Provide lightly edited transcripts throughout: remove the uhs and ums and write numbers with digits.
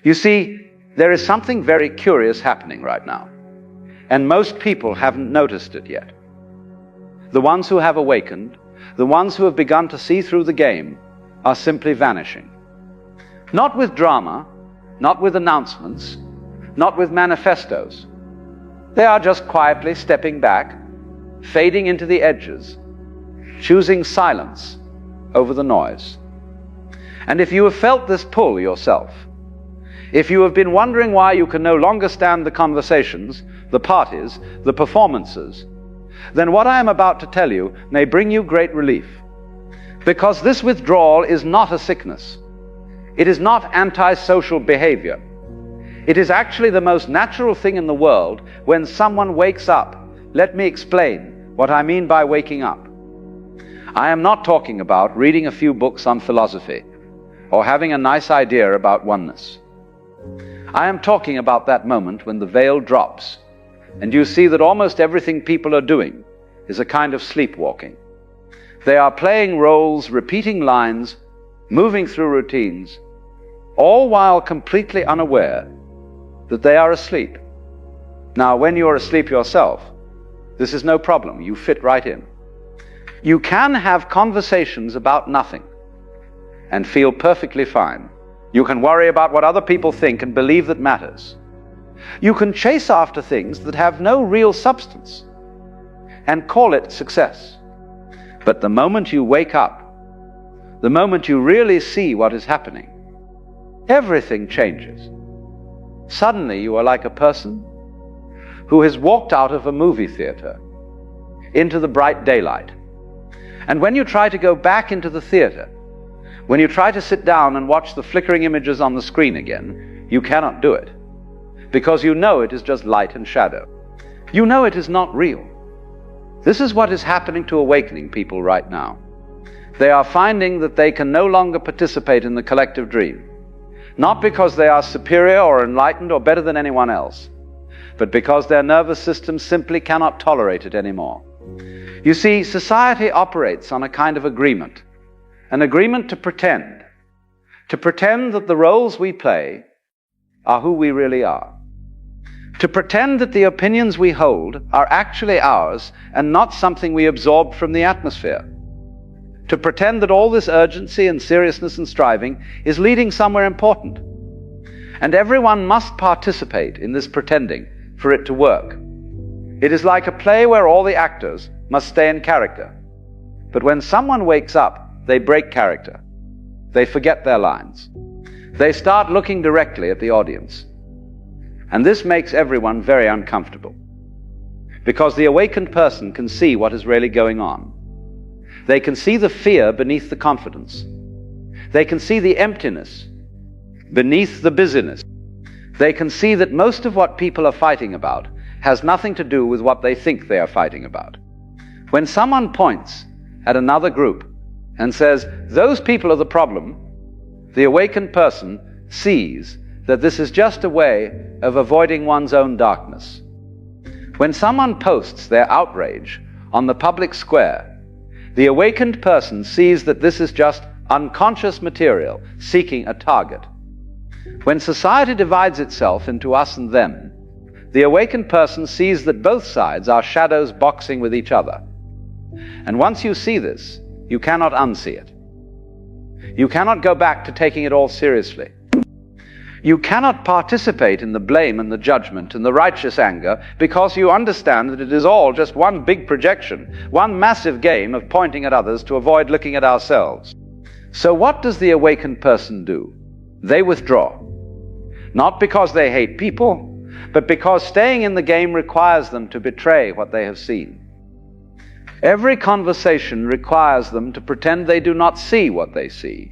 You see, there is something very curious happening right now, and most people haven't noticed it yet. The ones who have awakened, the ones who have begun to see through the game, are simply vanishing. Not with drama, not with announcements, not with manifestos. They are just quietly stepping back, fading into the edges, choosing silence over the noise. And if you have felt this pull yourself, if you have been wondering why you can no longer stand the conversations, the parties, the performances, then what I am about to tell you may bring you great relief. Because this withdrawal is not a sickness. It is not antisocial behavior. It is actually the most natural thing in the world when someone wakes up. Let me explain what I mean by waking up. I am not talking about reading a few books on philosophy or having a nice idea about oneness. I am talking about that moment when the veil drops and you see that almost everything people are doing is a kind of sleepwalking. They are playing roles, repeating lines, moving through routines, all while completely unaware that they are asleep. Now, when you are asleep yourself, this is no problem. You fit right in. You can have conversations about nothing and feel perfectly fine. You can worry about what other people think and believe that matters. You can chase after things that have no real substance and call it success. But the moment you wake up, the moment you really see what is happening, everything changes. Suddenly you are like a person who has walked out of a movie theater into the bright daylight. And when you try to go back into the theater, when you try to sit down and watch the flickering images on the screen again, you cannot do it, because you know it is just light and shadow. You know it is not real. This is what is happening to awakening people right now. They are finding that they can no longer participate in the collective dream, not because they are superior or enlightened or better than anyone else, but because their nervous system simply cannot tolerate it anymore. You see, society operates on a kind of agreement, an agreement to pretend that the roles we play are who we really are, to pretend that the opinions we hold are actually ours and not something we absorbed from the atmosphere, to pretend that all this urgency and seriousness and striving is leading somewhere important, and everyone must participate in this pretending for it to work. It is like a play where all the actors must stay in character, but when someone wakes up, they break character. They forget their lines. They start looking directly at the audience. And this makes everyone very uncomfortable, because the awakened person can see what is really going on. They can see the fear beneath the confidence. They can see the emptiness beneath the busyness. They can see that most of what people are fighting about has nothing to do with what they think they are fighting about. When someone points at another group and says, "Those people are the problem," the awakened person sees that this is just a way of avoiding one's own darkness. When someone posts their outrage on the public square, the awakened person sees that this is just unconscious material seeking a target. When society divides itself into us and them, the awakened person sees that both sides are shadows boxing with each other. And once you see this, you cannot unsee it. You cannot go back to taking it all seriously. You cannot participate in the blame and the judgment and the righteous anger, because you understand that it is all just one big projection, one massive game of pointing at others to avoid looking at ourselves. So what does the awakened person do? They withdraw. Not because they hate people, but because staying in the game requires them to betray what they have seen. Every conversation requires them to pretend they do not see what they see.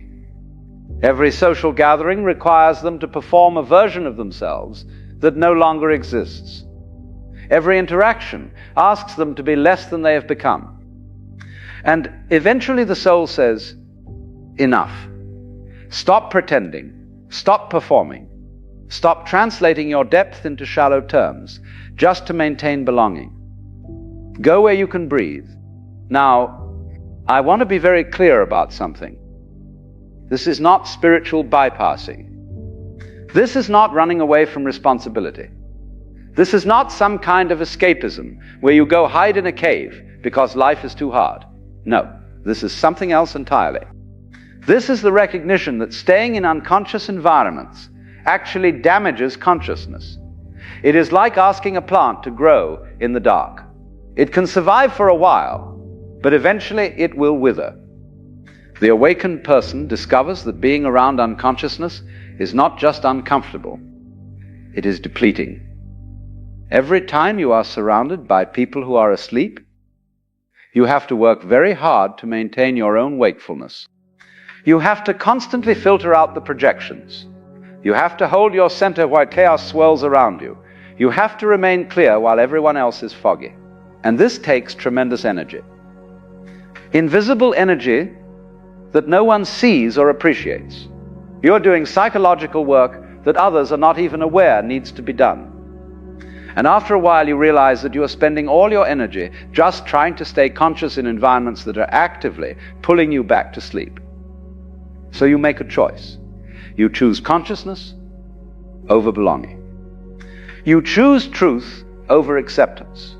Every social gathering requires them to perform a version of themselves that no longer exists. Every interaction asks them to be less than they have become. And eventually the soul says, enough. Stop pretending. Stop performing. Stop translating your depth into shallow terms just to maintain belonging. Go where you can breathe. Now, I want to be very clear about something. This is not spiritual bypassing. This is not running away from responsibility. This is not some kind of escapism where you go hide in a cave because life is too hard. No, this is something else entirely. This is the recognition that staying in unconscious environments actually damages consciousness. It is like asking a plant to grow in the dark. It can survive for a while, but eventually it will wither. The awakened person discovers that being around unconsciousness is not just uncomfortable, it is depleting. Every time you are surrounded by people who are asleep, you have to work very hard to maintain your own wakefulness. You have to constantly filter out the projections. You have to hold your center while chaos swirls around you. You have to remain clear while everyone else is foggy. And this takes tremendous energy. Invisible energy that no one sees or appreciates. You're doing psychological work that others are not even aware needs to be done. And after a while you realize that you are spending all your energy just trying to stay conscious in environments that are actively pulling you back to sleep. So you make a choice. You choose consciousness over belonging. You choose truth over acceptance.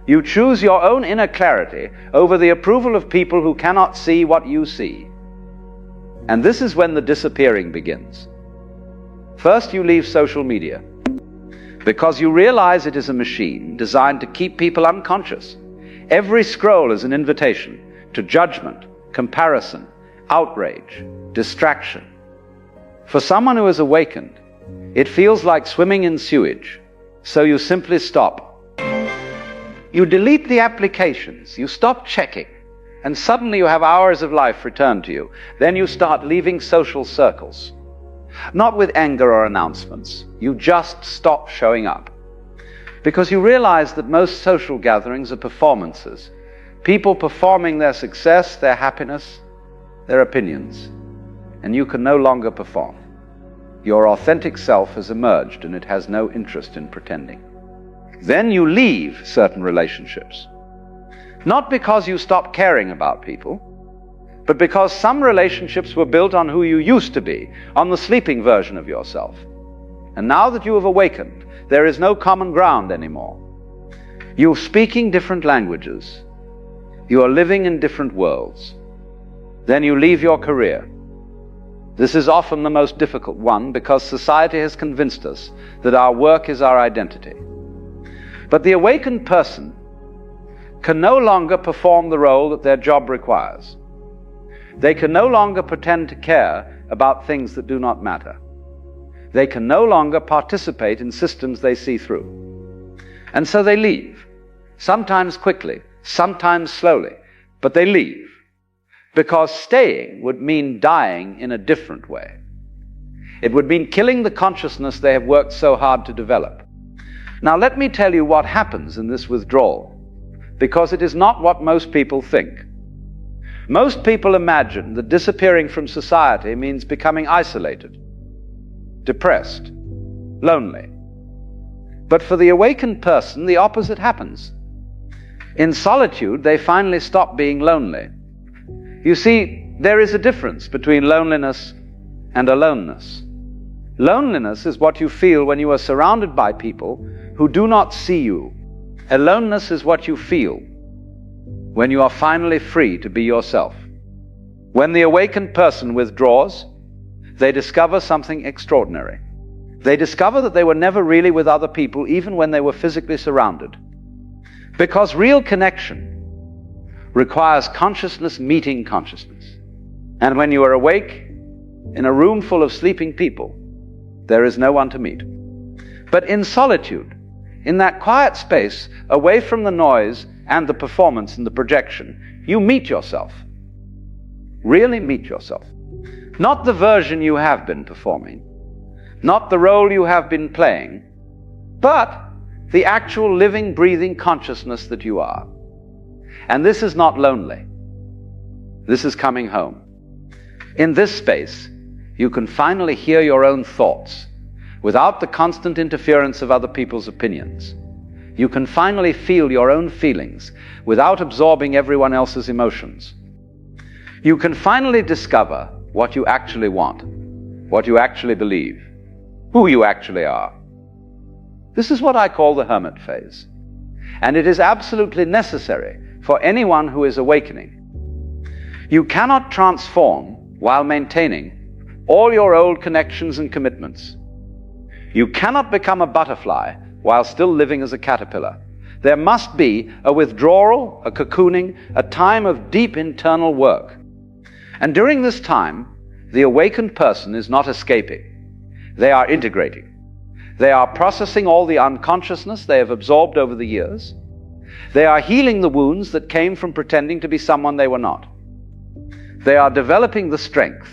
You choose your own inner clarity over the approval of people who cannot see what you see. And this is when the disappearing begins. First, you leave social media because you realize it is a machine designed to keep people unconscious. Every scroll is an invitation to judgment, comparison, outrage, distraction. For someone who is awakened, it feels like swimming in sewage, so you simply stop. You delete the applications, you stop checking, and suddenly you have hours of life returned to you. Then you start leaving social circles. Not with anger or announcements. You just stop showing up. Because you realize that most social gatherings are performances. People performing their success, their happiness, their opinions. And you can no longer perform. Your authentic self has emerged and it has no interest in pretending. Then you leave certain relationships. Not because you stop caring about people, but because some relationships were built on who you used to be, on the sleeping version of yourself. And now that you have awakened, there is no common ground anymore. You're speaking different languages. You are living in different worlds. Then you leave your career. This is often the most difficult one because society has convinced us that our work is our identity. But the awakened person can no longer perform the role that their job requires. They can no longer pretend to care about things that do not matter. They can no longer participate in systems they see through. And so they leave, sometimes quickly, sometimes slowly, but they leave, because staying would mean dying in a different way. It would mean killing the consciousness they have worked so hard to develop. Now let me tell you what happens in this withdrawal, because it is not what most people think. Most people imagine that disappearing from society means becoming isolated, depressed, lonely. But for the awakened person, the opposite happens. In solitude, they finally stop being lonely. You see, there is a difference between loneliness and aloneness. Loneliness is what you feel when you are surrounded by people who do not see you. Aloneness is what you feel when you are finally free to be yourself. When the awakened person withdraws, they discover something extraordinary. They discover that they were never really with other people, even when they were physically surrounded. Because real connection requires consciousness meeting consciousness. And when you are awake in a room full of sleeping people, there is no one to meet. But in solitude, in that quiet space, away from the noise and the performance and the projection, you meet yourself. Really meet yourself. Not the version you have been performing, not the role you have been playing, but the actual living, breathing consciousness that you are. And this is not lonely. This is coming home. In this space, you can finally hear your own thoughts without the constant interference of other people's opinions. You can finally feel your own feelings without absorbing everyone else's emotions. You can finally discover what you actually want, what you actually believe. who you actually are. This is what I call the hermit phase. And it is absolutely necessary for anyone who is awakening. You cannot transform while maintaining all your old connections and commitments. You cannot become a butterfly while still living as a caterpillar. There must be a withdrawal, a cocooning, a time of deep internal work. And during this time, the awakened person is not escaping. They are integrating. They are processing all the unconsciousness they have absorbed over the years. They are healing the wounds that came from pretending to be someone they were not. They are developing the strength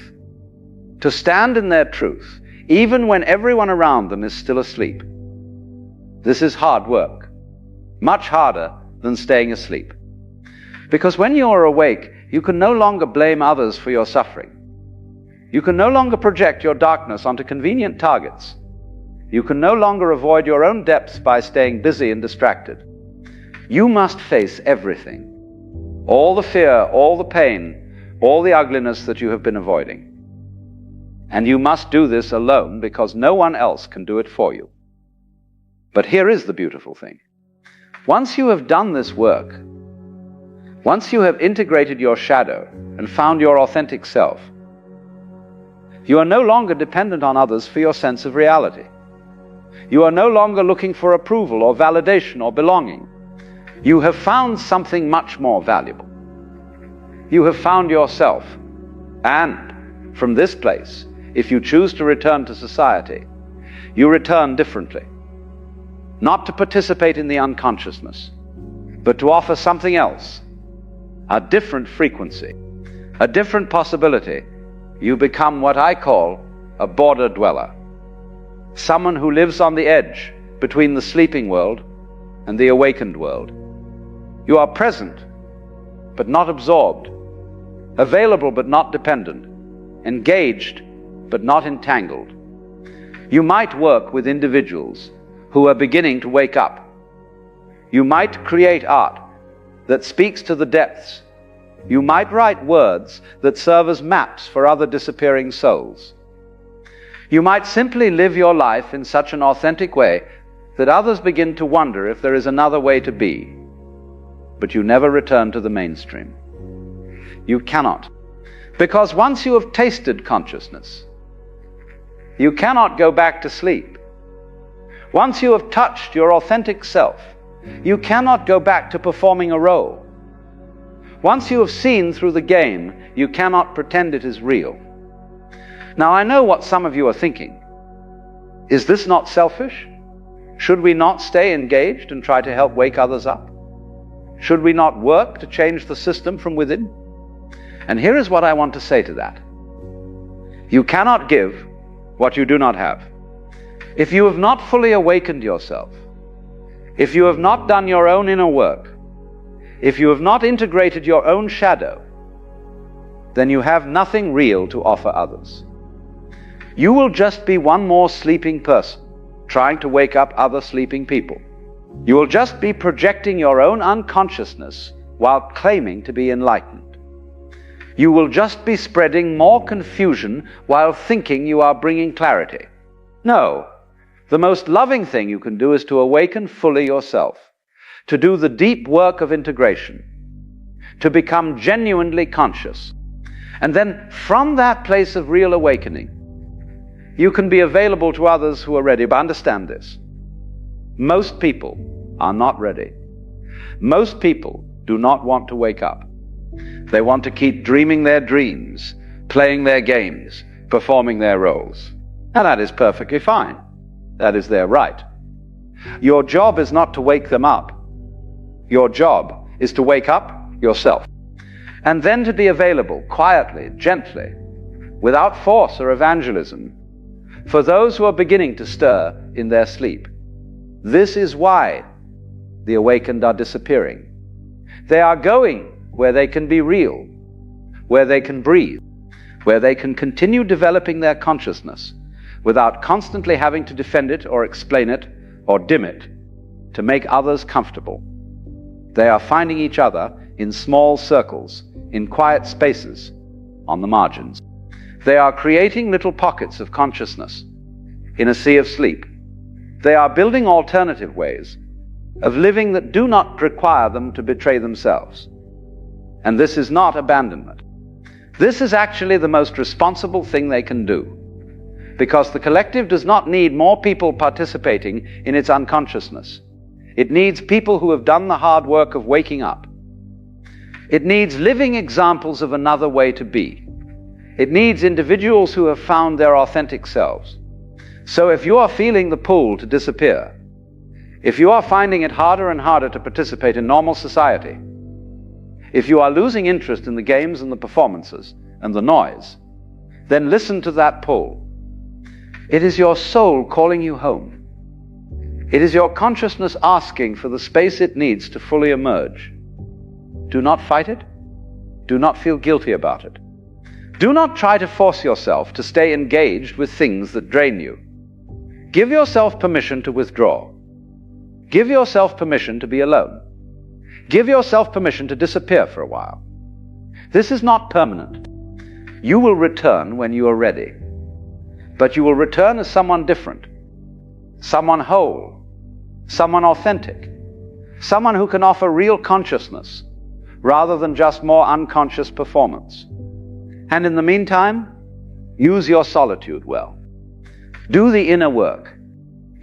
to stand in their truth, even when everyone around them is still asleep. This is hard work, much harder than staying asleep. Because when you are awake, you can no longer blame others for your suffering. You can no longer project your darkness onto convenient targets. You can no longer avoid your own depths by staying busy and distracted. You must face everything, all the fear, all the pain, all the ugliness that you have been avoiding. And you must do this alone because no one else can do it for you. But here is the beautiful thing. Once you have done this work, once you have integrated your shadow and found your authentic self, you are no longer dependent on others for your sense of reality. You are no longer looking for approval or validation or belonging. You have found something much more valuable. You have found yourself. And from this place, if you choose to return to society, you return differently. Not to participate in the unconsciousness, but to offer something else, a different frequency, a different possibility. You become what I call a border dweller, someone who lives on the edge between the sleeping world and the awakened world. You are present, but not absorbed, available but not dependent, engaged but not entangled. You might work with individuals who are beginning to wake up. You might create art that speaks to the depths. You might write words that serve as maps for other disappearing souls. You might simply live your life in such an authentic way that others begin to wonder if there is another way to be. But you never return to the mainstream. You cannot. Because once you have tasted consciousness, you cannot go back to sleep. Once you have touched your authentic self, you cannot go back to performing a role. Once you have seen through the game, you cannot pretend it is real. Now I know what some of you are thinking. Is this not selfish? Should we not stay engaged and try to help wake others up? Should we not work to change the system from within? And here is what I want to say to that. You cannot give what you do not have. If you have not fully awakened yourself, if you have not done your own inner work, if you have not integrated your own shadow, then you have nothing real to offer others. You will just be one more sleeping person trying to wake up other sleeping people. You will just be projecting your own unconsciousness while claiming to be enlightened. You will just be spreading more confusion while thinking you are bringing clarity. No, the most loving thing you can do is to awaken fully yourself, to do the deep work of integration, to become genuinely conscious. And then from that place of real awakening, you can be available to others who are ready. But understand this. Most people are not ready. Most people do not want to wake up. They want to keep dreaming their dreams, playing their games, performing their roles. And that is perfectly fine. That is their right. Your job is not to wake them up. Your job is to wake up yourself. And then to be available quietly, gently, without force or evangelism, for those who are beginning to stir in their sleep. This is why the awakened are disappearing. They are going where they can be real, where they can breathe, where they can continue developing their consciousness without constantly having to defend it or explain it or dim it to make others comfortable. They are finding each other in small circles, in quiet spaces, on the margins. They are creating little pockets of consciousness in a sea of sleep. They are building alternative ways of living that do not require them to betray themselves. And this is not abandonment. This is actually the most responsible thing they can do, because the collective does not need more people participating in its unconsciousness. It needs people who have done the hard work of waking up. It needs living examples of another way to be. It needs individuals who have found their authentic selves. So if you are feeling the pull to disappear, if you are finding it harder and harder to participate in normal society, if you are losing interest in the games and the performances and the noise, then listen to that pull. It is your soul calling you home. It is your consciousness asking for the space it needs to fully emerge. Do not fight it. Do not feel guilty about it. Do not try to force yourself to stay engaged with things that drain you. Give yourself permission to withdraw. Give yourself permission to be alone. Give yourself permission to disappear for a while. This is not permanent. You will return when you are ready. But you will return as someone different, someone whole, someone authentic, someone who can offer real consciousness rather than just more unconscious performance. And in the meantime, use your solitude well. Do the inner work.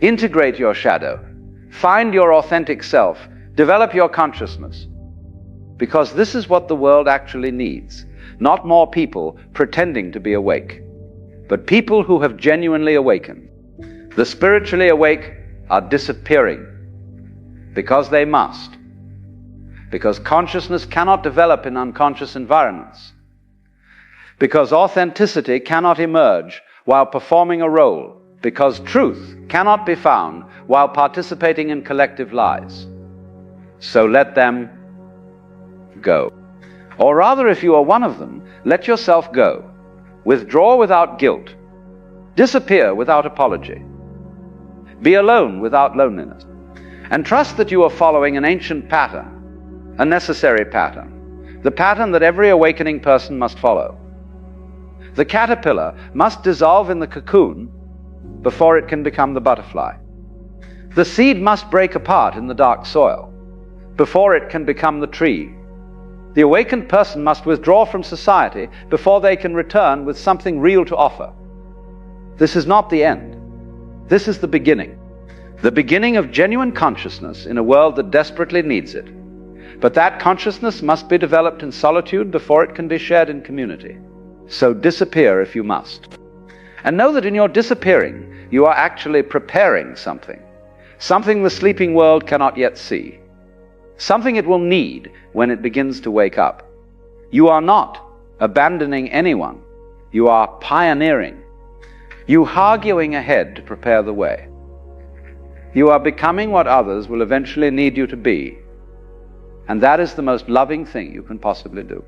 Integrate your shadow. Find your authentic self. Develop your consciousness. Because this is what the world actually needs. Not more people pretending to be awake, but people who have genuinely awakened. The spiritually awake are disappearing because they must. Because consciousness cannot develop in unconscious environments. Because authenticity cannot emerge while performing a role. Because truth cannot be found while participating in collective lies. So let them go. Or rather, if you are one of them, let yourself go. Withdraw without guilt. Disappear without apology. Be alone without loneliness. And trust that you are following an ancient pattern, a necessary pattern, the pattern that every awakening person must follow. The caterpillar must dissolve in the cocoon before it can become the butterfly. The seed must break apart in the dark soil before it can become the tree. The awakened person must withdraw from society before they can return with something real to offer. This is not the end. This is the beginning of genuine consciousness in a world that desperately needs it. But that consciousness must be developed in solitude before it can be shared in community. So disappear if you must. And know that in your disappearing, you are actually preparing something the sleeping world cannot yet see, something it will need when it begins to wake up. You are not abandoning anyone. You are pioneering. You arguing ahead to prepare the way. You are becoming what others will eventually need you to be. And that is the most loving thing you can possibly do.